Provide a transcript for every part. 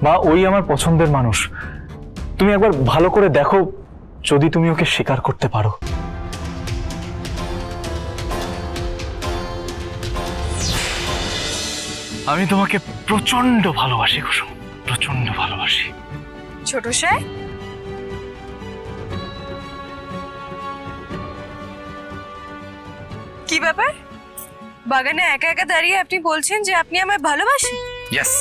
মা ওই আমার পছন্দের মানুষ। তুমি একবার ভালো করে দেখো, যদি তুমি ওকে স্বীকার করতে পারো। আমি তোমাকে প্রচন্ড ভালোবাসি কুসুম, প্রচন্ড ভালোবাসি। ছোট সাহেব, কি ব্যাপার? বাগানে একা একা দাঁড়িয়ে আপনি বলছেন যে আপনি আমায় ভালোবাসেন? ইয়েস।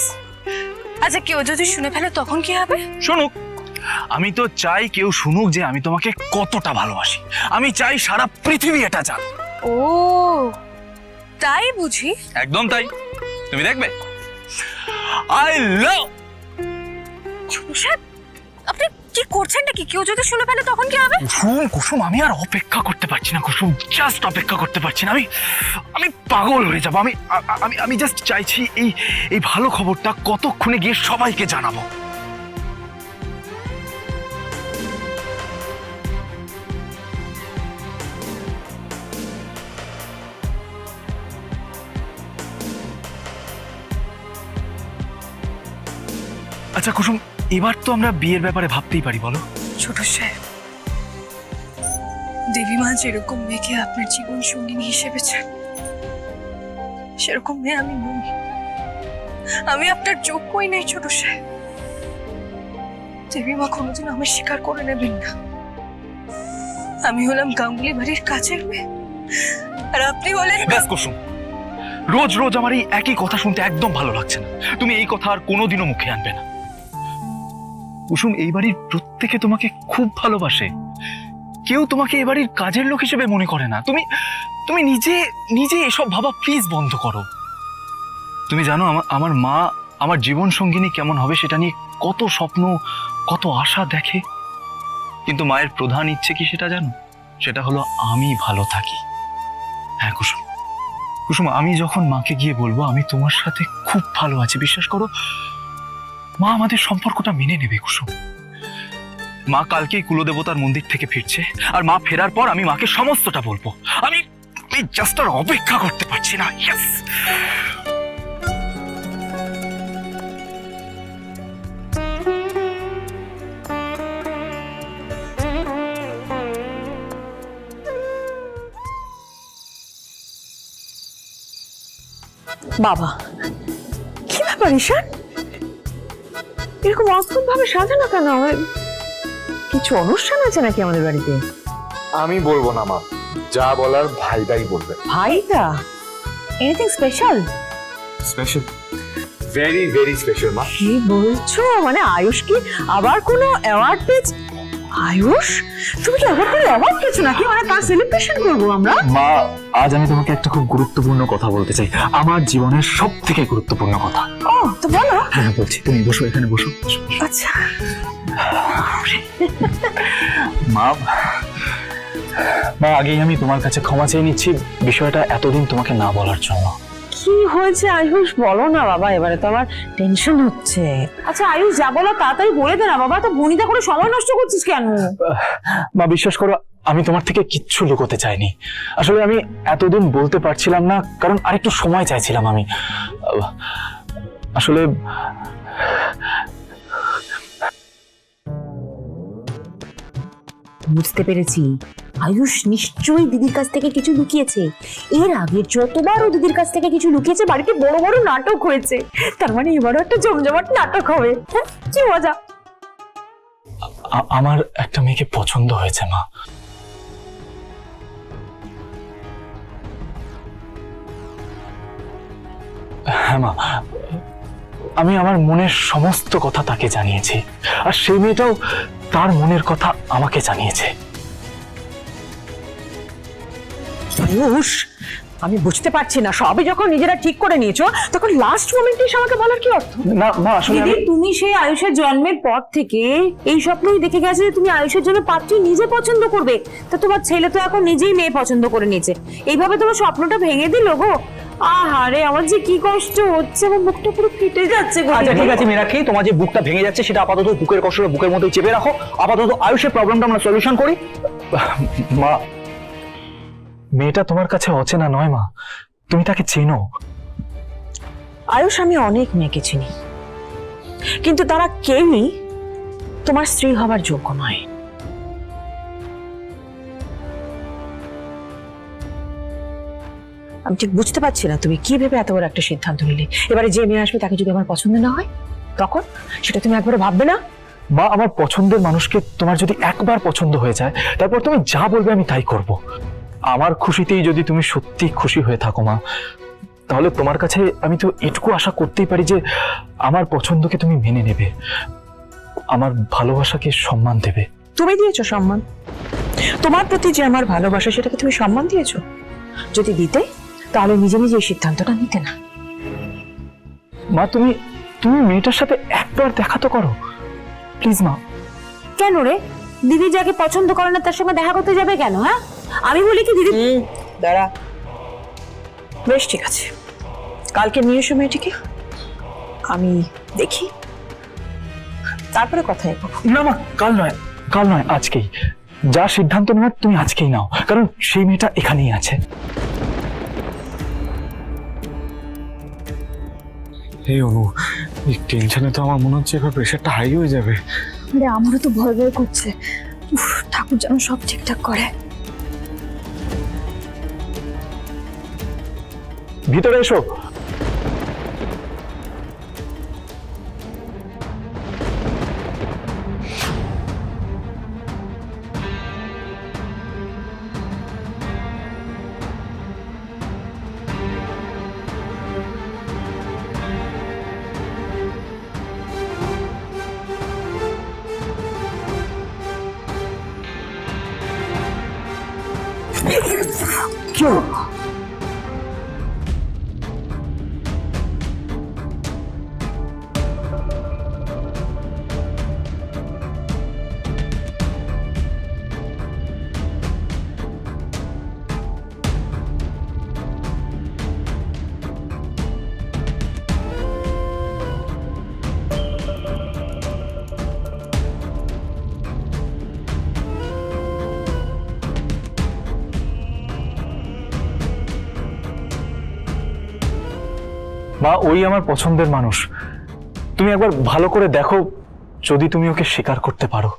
আচ্ছা, কেউ যদি শুনে ফেলে তখন কি হবে? শুনুক। আমি তো চাই কেউ শুনুক যে আমি তোমাকে কতটা ভালোবাসি। আমি চাই সারা পৃথিবী এটা জান। ও তাই বুঝি? একদম তাই। তুমি দেখবে। I love. ছোট সাহেব, আপনি কি করছেন নাকি? কেউ যদি শুনে ফেলে তখন কি হবে? কুসুম, কুসুম, আমি আর অপেক্ষা করতে পারছি না কুসুম, জাস্ট অপেক্ষা করতে পারছি না। আমি পাগল হয়ে যাব। আমি জাস্ট চাইছি এই ভালো খবরটা কতক্ষণে গিয়ে সবাইকে জানাবো। আচ্ছা কুসুম, এবার তো আমরা বিয়ের ব্যাপারে ভাবতেই পারি, বলো? ছোট সাহেব, দেবীমা যেরকম মেয়েকে আপনার জীবন সঙ্গিনী হিসেবে চান, সেরকম মেয়ে আমি নই। আমি আপনার যোগ্যই নেই ছোট সাহেব। দেবীমা কোনোদিন আমার স্বীকার করে নেবেন না। আমি হলাম গাঙ্গুলি বাড়ির কাছের মেয়ে, আর আপনি হলেন। ব্যাস কুসুম, রোজ রোজ আমার এই একই কথা শুনতে একদম ভালো লাগছে না। তুমি এই কথা আর কোনোদিনও মুখে আনবে না কুসুম। এই বাড়ির প্রত্যেকে তোমাকে খুব ভালোবাসে। কেউ তোমাকে এই বাড়ির কাজের লোক হিসেবে মনে করে না। তুমি নিজে নিজে এসব ভাবা প্লিজ বন্ধ করো। তুমি জানো আমার মা আমার জীবন সঙ্গিনী কেমন হবে সেটা নিয়ে কত স্বপ্ন, কত আশা দেখে। কিন্তু মায়ের প্রধান ইচ্ছে কি সেটা জানো? সেটা হলো আমি ভালো থাকি। হ্যাঁ কুসুম, কুসুম, আমি যখন মাকে গিয়ে বলবো আমি তোমার সাথে খুব ভালো আছি, বিশ্বাস করো মা আমাদের সম্পর্কটা মেনে নেবে কুসুম। মা কালকেই কুলদেবতার মন্দির থেকে ফিরছে, আর মা ফেরার পর আমি মাকে সমস্তটা বলবো। আমি জাস্ট আর অপেক্ষা করতে পারছি না। ইয়েস। বাবা, কি ব্যাপার ঈশান? এরকম অদ্ভুত ভাবে সাজানো কেন? কিছু অনুষ্ঠান আছে নাকি আমাদের বাড়িতে? আমি বলবো না মা, যা বলার ভাইদাই বলবে। ভাইটা? Anything special? Special, very very special মা। কি বলছো? মানে আয়ুষ কি আবার কোনো অ্যাওয়ার্ড পেয়েছে? আয়ুষ, তুমি কি আবার কোনো অ্যাওয়ার্ড পেয়েছো নাকি? মানে তার সেলিব্রেশন করবো আমরা? মা, আজ আমি তোমাকে একটা খুব গুরুত্বপূর্ণ কথা বলতে চাই, আমার জীবনের সব থেকে গুরুত্বপূর্ণ কথা। ও তো বলো। হ্যাঁ বলছি, তুমি বসো, এখানে বসো। আচ্ছা। মা, আগেই আমি তোমার কাছে ক্ষমা চেয়ে নিচ্ছি বিষয়টা এতদিন তোমাকে না বলার জন্য। কি হয়েছে আয়ুষ, বলো না বাবা, এবারে তো আমার টেনশন হচ্ছে। আচ্ছা আয়ুষ, যা বলো তাড়াতাড়ি বলে দে না বাবা, তো বনিতা করে সময় নষ্ট করছিস কেন? মা বিশ্বাস করো, আমি তোমার থেকে কিচ্ছু লুকোতে চাইনি। আসলে আমি এতদিন বলতে পারছিলাম না কারণ আরেকটু সময় চাইছিলাম। আমি আসলে বুঝতে পেরেছি, আয়ুষ নিশ্চয়ই দিদির কাছ থেকে কিছু লুকিয়েছে। এর আগে যতবার ও দিদির কাছ থেকে কিছু লুকিয়েছে বাড়িতে বড় বড় নাটক হয়েছে। তার মানে এবারও একটা জমজমাট নাটক হবে। হ্যাঁ, কি মজা। আমার একটা মেয়েকে পছন্দ হয়েছে মা। হ্যাঁ মা, আমি আমার মনের সমস্ত কথা তাকে জানিয়েছি, আর সেই মেয়েটাও তার মনের কথা আমাকে জানিয়েছে। আয়ুষ, আমি বুঝতে পারছি না, সবই যখন নিজেরা ঠিক করে নিয়েছো তখন লাস্ট মোমেন্টে এসে আমাকে বলার কি অর্থ? না মা, আসলে দিদি, তুমি সেই আয়ুষের জন্মের পর থেকে এই স্বপ্নই দেখে গেছে যে তুমি আয়ুষের জন্য পাত্রী নিজে পছন্দ করবে। তা তোমার ছেলে তো এখন নিজেই মেয়ে পছন্দ করে নিয়েছে। এইভাবে তোমার স্বপ্নটা ভেঙে দিল গো। আহারে, আমার যে কি কষ্ট হচ্ছে, আমার বুকটা পুরো ফেটে যাচ্ছে গো। আচ্ছা ঠিক আছে মীনাক্ষী, তোমার যে বুকটা ভেঙে যাচ্ছে সেটা আপাতত বুকের কষ্টটা বুকের মধ্যে চেপে রাখো। আপাতত আয়ুষের প্রবলেমটা আমরা সলিউশন করি। মা, মেয়েটা তোমার কাছে অচেনা নয় মা, তুমি তাকে চেনো। আয়ুষ, আমি অনেক মেয়েকে চিনি, কিন্তু তারা কেউই তোমার স্ত্রী হবার যোগ্য নয়। আমি ঠিক বুঝতে পারছি না তুমি কি ভেবে এত বড় একটা সিদ্ধান্ত নিলে। এবারে যে মেয়ে আসবে তাকে যদি আমার পছন্দ না হয় তখন সেটা তুমি একবারও ভাববে না? মা, আমার পছন্দের মানুষকে তোমার যদি একবার পছন্দ হয়ে যায়, তারপর তুমি যা বলবে আমি তাই করব। আমার খুশিতেই যদি তুমি সত্যি খুশি হয়ে থাকো মা, তাহলে তোমার কাছে আমি তো এটুকু আশা করতেই পারি যে আমার পছন্দকে তুমি মেনে নেবে, আমার ভালোবাসাকে সম্মান দেবে। তুমি দিয়েছো সম্মান? তোমার প্রতি যে আমার ভালোবাসা সেটাকে তুমি সম্মান দিয়েছো? যদি দিতে তাহলে নিজে নিজে এই সিদ্ধান্তটা নিতে না। মা, তুমি তুমি মেয়েটার সাথে একবার দেখা তো করো প্লিজ মা। কেন রে? দিদি যাকে পছন্দ করে না তার সঙ্গে দেখা করতে যাবে কেন? হ্যাঁ, আমি বলি কি দিদি দাঁড়া, বেশ ঠিক আছে, কালকে নিয়ে এসো মেয়েটিকে, আমি দেখি, তারপরে কথা এগোবো। না মা, কাল নয় আজকেই। যা সিদ্ধান্ত নেওয়ার তুমি আজকেই নাও, কারণ সেই মেয়েটা এখানেই আছে। এই অনু, এই টেনশনে তো আমার মনে হচ্ছে এবার প্রেশারটা হাই হয়ে যাবে। আরে আমারও তো ভয় ভয় করছে। উফ, ঠাকুর যেন সব ঠিকঠাক করে। ভিতরে এসো। কি হলো? মা, ওই আমার পছন্দের মানুষ। তুমি একবার ভালো করে দেখো, যদি তুমি ওকে স্বীকার করতে পারো।